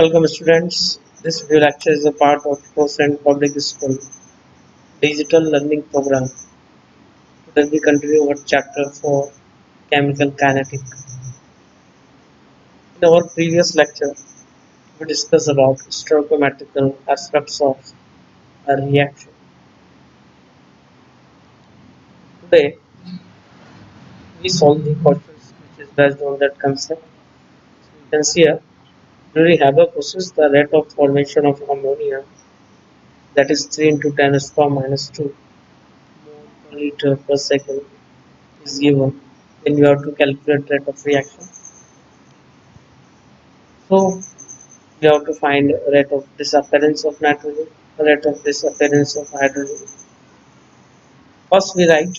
Welcome students. This video lecture is a part of course and public school digital learning program. Today we continue our chapter for chemical kinetic. In our previous lecture, we discussed about stoichiometrical aspects of a reaction. Today we solve the questions which is based on that concept. You can see here during Haber process the rate of formation of ammonia, that is 3 into 10 to the power minus 2 mole per liter per second, is given when you have to calculate rate of reaction. So we have to find rate of disappearance of nitrogen, rate of disappearance of hydrogen. First we write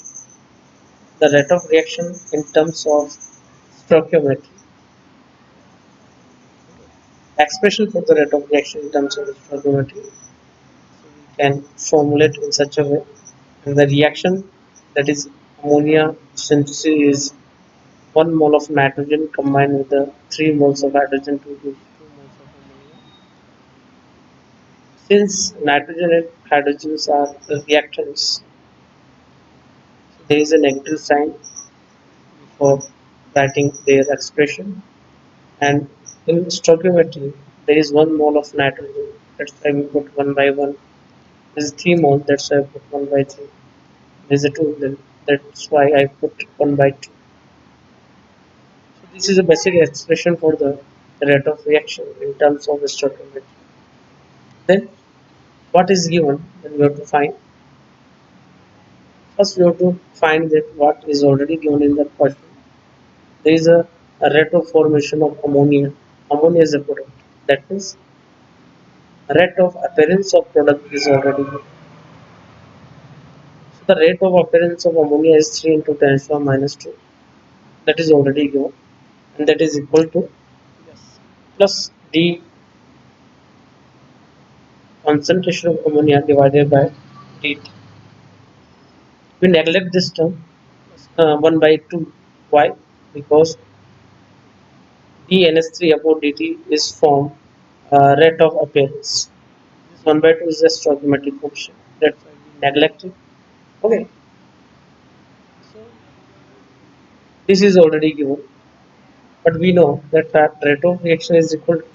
the rate of reaction in terms of stoichiometry. Expression for the rate of reaction in terms of stoichiometry, so we can formulate in such a way, and the reaction, that is ammonia synthesis, is 1 mole of nitrogen combined with the 3 moles of hydrogen to give 2 moles of ammonia. Since nitrogen and hydrogens are reactants, there is a negative sign before writing their expression, and in stoichiometry there is 1 mole of nitrogen, that's why we put 1 by 1. There is 3 moles, that's why I put 1 by 3. There is a 2, then that's why I put 1 by 2. So this is a basic expression for the rate of reaction in terms of stoichiometry. Then what is given, then we have to find. First we have to find that what is already given in the question. There is a rate of formation of ammonia. Ammonia is a product. That means rate of appearance of product is already given. So the rate of appearance of ammonia is 3 into 10 to the power minus 2. That is already given, and that is equal to plus the concentration of ammonia divided by dt. We neglect this term 1 by 2. Why? Because dns3 upon dt is formed rate of appearance. This 1 by 2 is a stoichiometric function. That's why we neglect it. Okay, so this is already given, but we know that rate of reaction is equal to,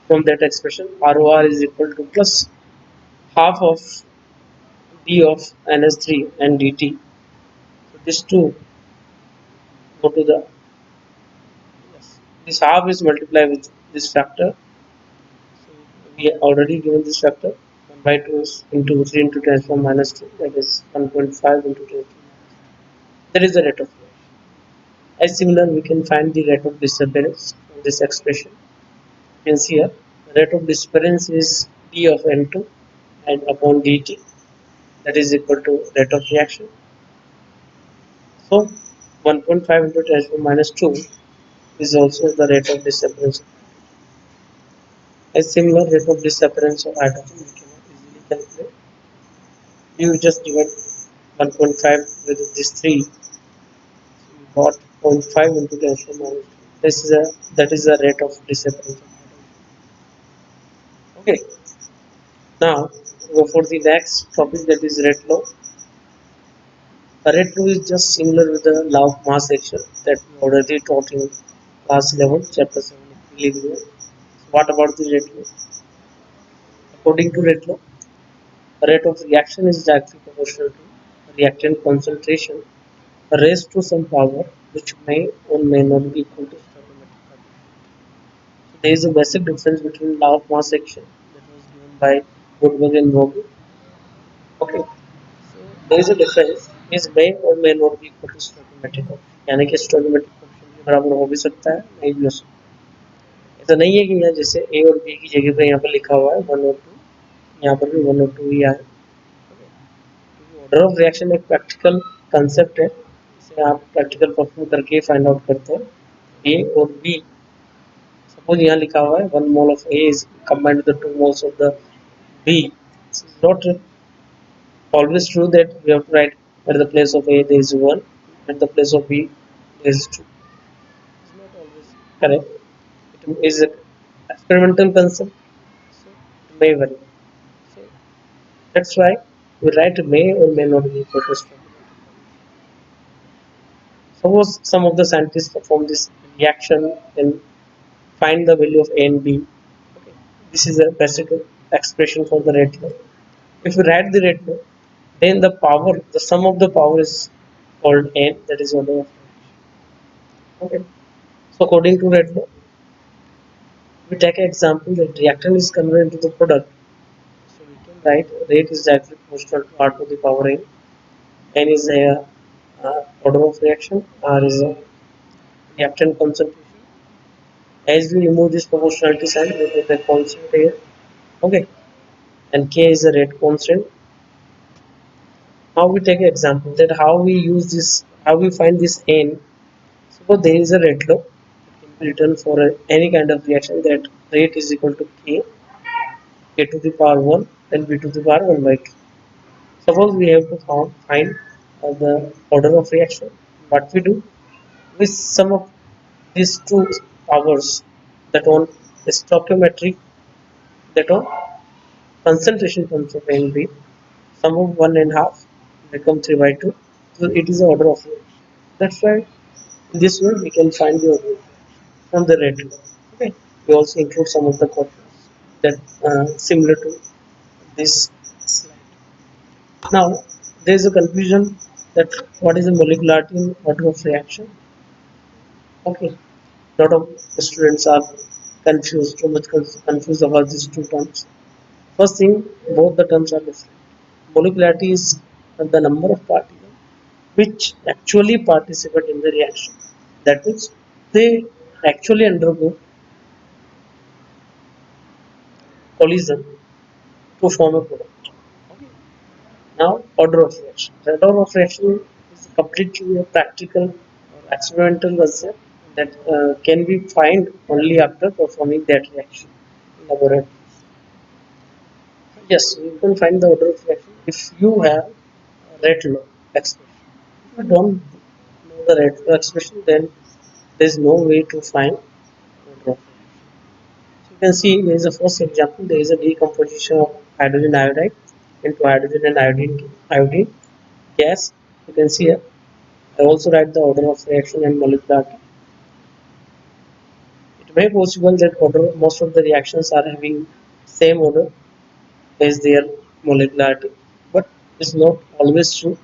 from that expression, ROR is equal to plus half of d of ns3 and dt. So this two go to the, yes, this half is multiplied with this factor. So we have already given this factor 1 by 2 is into 3 into 10 to the power minus 2, that is 1.5 into 10 to the minus 2. That is the rate of reaction. As similar, we can find the rate of disappearance from this expression. You can see here, the rate of disappearance is d of n2 and upon dt, that is equal to rate of reaction. So 1.5 into 10 to the minus 2 is also the rate of disappearance. A similar rate of disappearance of hydrogen we can easily calculate. You just divide 1.5 with this 3, so you got 0.5 into 10 to the minus 2. That is the rate of disappearance of hydrogen. Okay, now go for the next topic, that is rate law. The rate law is just similar with the law of mass action that we already taught in class 11, chapter 7 equilibrium. What about the rate law? According to rate law, the rate of reaction is directly proportional to reactant concentration raised to some power which may or may not be equal to stoichiometric coefficient. So there is a basic difference between law of mass action that was given by Woodward and Vogel. Okay, so there is a difference is may or may not be equal to stoichiometric coefficient, यानी कि stoichiometric coefficient के बराबर हो भी सकता है, नहीं भी हो सकता है. ऐसा नहीं है कि यहाँ जैसे a और b की जगह पे यहाँ पर लिखा हुआ है 1 और 2, यहाँ पर भी 1 और 2 ही आए. ऑर्डर ऑफ रिएक्शन एक प्रैक्टिकल कंसेप्ट है, इसे आप प्रैक्टिकल परफॉर्म करके फाइंड आउट करते हैं. ए और बी, सपोज यहाँ लिखा हुआ है 1 mole of A is combined with the 2 moles of the B. This is not always true that we have to write at the place of A there is 1, at the place of B there is 2. It's not always correct. It is experimental concept, so it may vary. So that's why we write may or may not be equal to stoichiometric. Suppose some of the scientists perform this reaction and find the value of A and B. Okay. This is a basic expression for the rate law. If we write the rate law, then the power, the sum of the power is called N, that is order of reaction. Okay. So according to rate law, we take an example that reactant is converted into the product. So we can write rate is directly proportional to R to the power N. N is a order of reaction, R is a reactant concentration. As we remove this proportionality sign, we put a constant here. Okay. And K is a rate constant. Now we take an example that how we use this, how we find this N. Suppose there is a rate law, it can be written for any kind of reaction that rate is equal to K to the power 1 and B to the power 1 by 2. Suppose we have to find the order of reaction. What we do, we sum up these two powers, that on stoichiometric, that on concentration terms of A and B, sum of 1.5 become 3 by 2. So it is the order of reaction. That's why in this way we can find the order from the rate law. Okay. We also include some of the quatrains that similar to this slide. Now there is a confusion that what is the molecularity and order of reaction. Okay. A lot of students are confused, too much confused about these two terms. First thing, both the terms are different. Molecularity is the number of particles which actually participate in the reaction. That means they actually undergo collision to form a product. Okay. Now, order of reaction. The order of reaction is completely a practical or experimental concept that can be found only after performing that reaction in laboratory. Yes, you can find the order of reaction if you have rate law expression. If you don't know the rate law expression, then there is no way to find order of reaction. So you can see there is a first example. There is a decomposition of hydrogen iodide into hydrogen and iodine gas. You can see here. I also write the order of reaction and molecularity. It may be possible that order most of the reactions are having same order as their molecularity, but it's not always true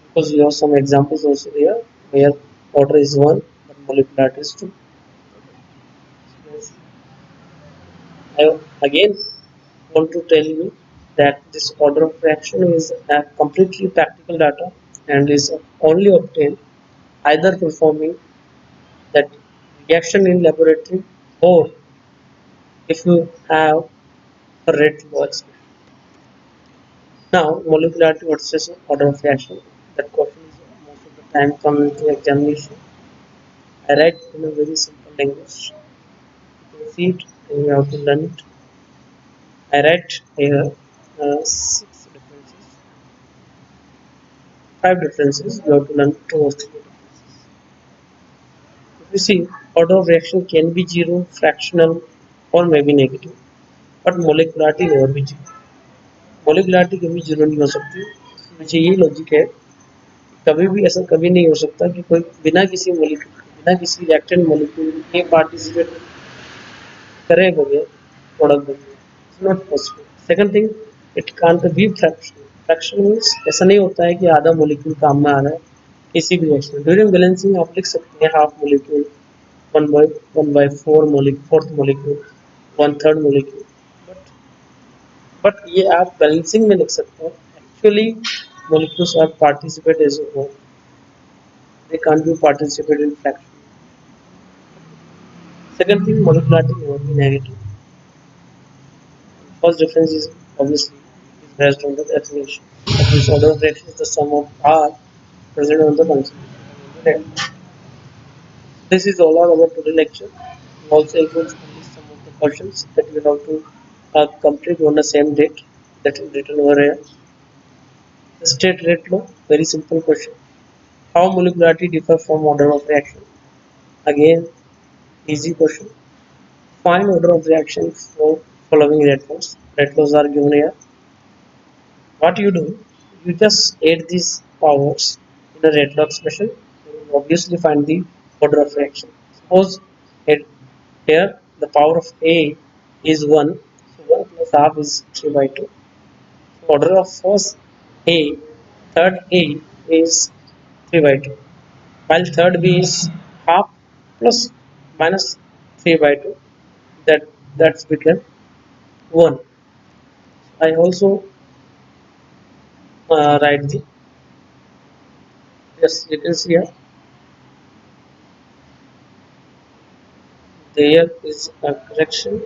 because we have some examples also there where order is 1 but molecularity is 2. I again want to tell you that this order of reaction is a completely practical data and is only obtained either performing that reaction in laboratory or if you have a rate law expression. Now, molecularity versus order of reaction. That question is most of the time coming to examination. I write in a very simple language. You can see it and you have to learn it. I write here six differences, five differences. You have to learn two or three differences. If you see, order of reaction can be zero, fractional, or maybe negative, but molecularity never be zero. Molecularity कभी zero नहीं हो सकती. मुझे ये logic है, कभी भी ऐसा कभी नहीं हो सकता कि कोई बिना किसी मोलिक्यूल बिना किसी रिएक्टेंट मोलिक्यूल के पार्टिसिपेट करे बगैर प्रोडक्ट बने. It's not possible. Second thing, it can't be fraction. Fraction means ऐसा नहीं होता है कि आधा मोलिक्यूल काम में आ रहा है किसी भी रिएक्शन में. ड्यूरिंग बैलेंसिंग आप लिख सकते हैं half molecule, one by fourth molecule, one third molecule, but ये आप बैलेंसिंग में लिख सकते हैं. Actually molecules are participate as a whole. They can't be participate in fraction. Second thing, molecularity will be negative. First difference is obviously is based on the definition. This order of reaction is the sum of R present on the concentration. This is all about today's lecture. We also includes only some of the questions that we have to complete on the same date that is written over here. The state rate law, very simple question. How molecularity differ from order of reaction? Again, easy question. Find order of reaction for following red laws. Red laws are given here. What you do, you just add these powers in a red law expression. You will obviously find the order of reaction. Suppose it, here the power of A is 1, so 1 plus half is 3 by 2. So order of first A, third A is 3 by 2, while third B is half plus minus 3 by 2. That's become 1. I also write the, yes, you can see here, there is a correction.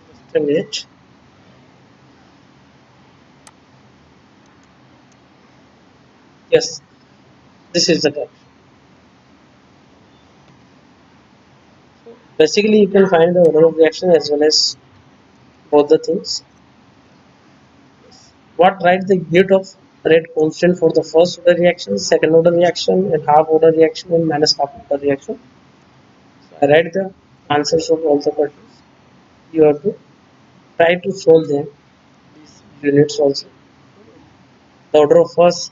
Just a minute. Yes, this is the correction. Basically, you can find the order of reaction as well as both the things. What write the unit of rate constant for the first order reaction, second order reaction, and half order reaction, and minus half order reaction? So I write the answers of all the questions. You have to try to solve them. These units also. The order of first,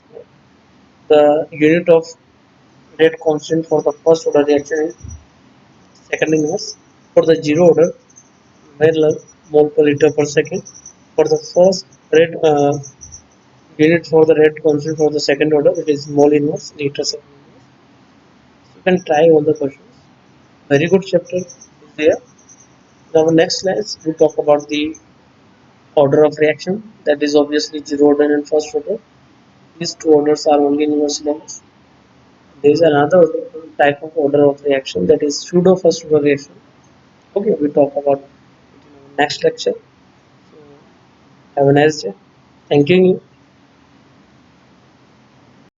the unit of rate constant for the first order reaction is second inverse. For the zero order, Molar mole per liter per second. For the first rate unit for the rate constant for the second order, it is mole inverse liter second inverse. So you can try all the questions. Very good chapter is there. Now next slides we talk about the order of reaction. That is obviously zero order and first order. These two orders are only in your syllabus. There is another type of order of reaction, that is pseudo first order reaction. Okay, we talk about it in our next lecture. So have a nice day. Thank you.